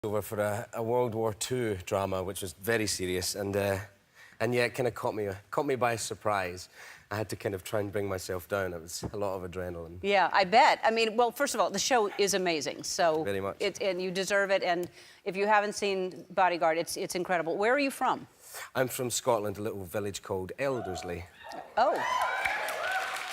Over for a World War II drama, which was very serious, and yeah, it kind of caught me by surprise. I had to kind of try and bring myself down. It was a lot of adrenaline. Yeah, I bet. I mean, well, first of all, the show is amazing. So very much. And you deserve it. And if you haven't seen Bodyguard, it's incredible. Where are you from? I'm from Scotland, a little village called Elderslie. Oh.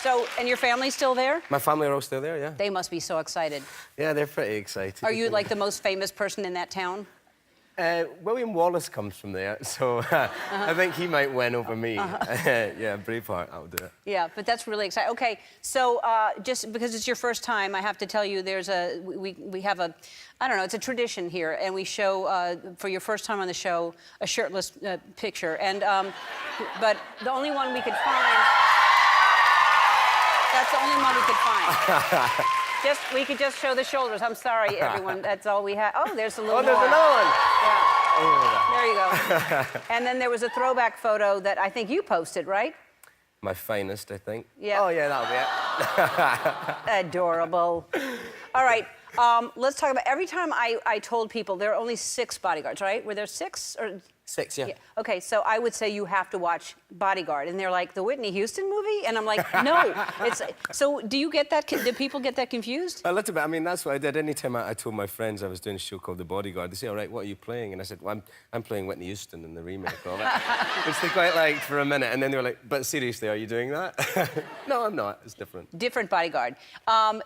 So, and your family's still there? My family are all still there, yeah. They must be so excited. Yeah, they're pretty excited. Are you like the most famous person in that town? William Wallace comes from there, so I think he might win over me. Yeah, Braveheart, I'll do it. Yeah, but that's really exciting. Okay, so just because it's your first time, I have to tell you there's we have a, I don't know, it's a tradition here, and we show, for your first time on the show, a shirtless picture. And, but the only one we could find, that's the only one we could find. We could just show the shoulders. I'm sorry, everyone. That's all we have. Oh, there's a little more. Oh, there's another one. Yeah. Oh. There you go. And then there was a throwback photo that I think you posted, right? My finest, I think. Yeah. Oh, yeah, that'll be it. Adorable. All right. Let's talk about, every time I told people there are only 6 bodyguards, right? Were there 6 or... 6, yeah. Okay, so I would say you have to watch Bodyguard, and they're like, the Whitney Houston movie? And I'm like, no. So do you get that, do people get that confused? A little bit. I mean, that's what I did. Anytime I told my friends I was doing a show called The Bodyguard, they say, all right, what are you playing? And I said, well, I'm playing Whitney Houston in the remake of it. Which they quite liked for a minute, and then they were like, but seriously, are you doing that? No, I'm not. It's different. Different Bodyguard. And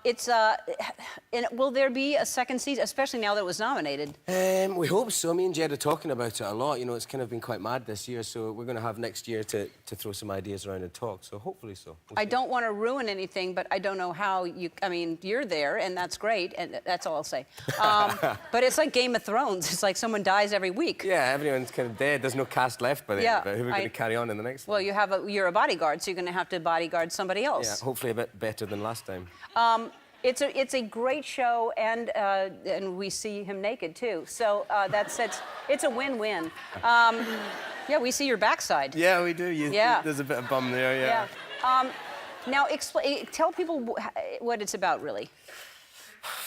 will there be a second season, especially now that it was nominated? We hope so. Me and Jed are talking about it a lot. You know, it's kind of been quite mad this year, so we're going to have next year to throw some ideas around and talk, so hopefully so. I don't want to ruin anything, but I don't know how you... I mean, you're there, and that's great, and that's all I'll say. But it's like Game of Thrones. It's like someone dies every week. Yeah, everyone's kind of dead. There's no cast left by the end of it. Who are we going to carry on in the next one? Well, you're a bodyguard, so you're going to have to bodyguard somebody else. Yeah, hopefully a bit better than last time. It's a great show, and we see him naked too. So it's a win-win. Yeah, we see your backside. Yeah, we do. Yeah. There's a bit of bum there, yeah. Now, tell people what it's about, really.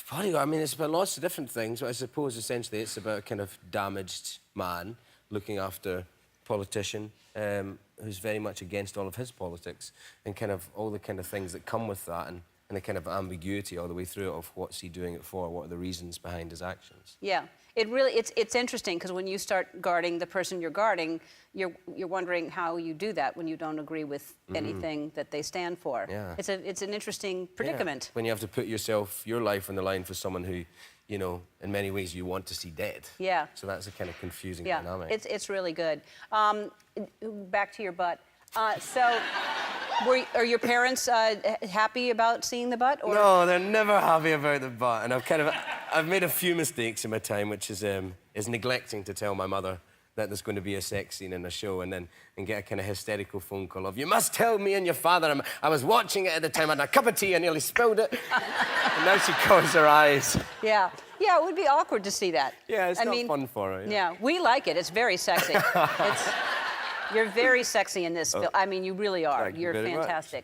Bodyguard, I mean, it's about lots of different things, but I suppose essentially it's about a kind of damaged man looking after a politician who's very much against all of his politics and kind of all the kind of things that come with that and the kind of ambiguity all the way through of what's he doing it for, what are the reasons behind his actions. Yeah, it's interesting because when you start guarding the person you're guarding, you're wondering how you do that when you don't agree with anything that they stand for. Yeah. It's an interesting predicament. Yeah. When you have to put your life on the line for someone who, you know, in many ways you want to see dead. Yeah. So that's a kind of confusing dynamic. It's really good. Back to your butt. So, are your parents happy about seeing the butt? Or? No, they're never happy about the butt, and I've made a few mistakes in my time, which is neglecting to tell my mother that there's going to be a sex scene in the show, and get a kind of hysterical phone call of, you must tell me and your father. I was watching it at the time, I had a cup of tea, and nearly spilled it. And now she covers her eyes. Yeah, it would be awkward to see that. Yeah, it's not fun for her. Yeah, we like it. It's very sexy. You're very sexy in this film. I mean, you really are. You're fantastic.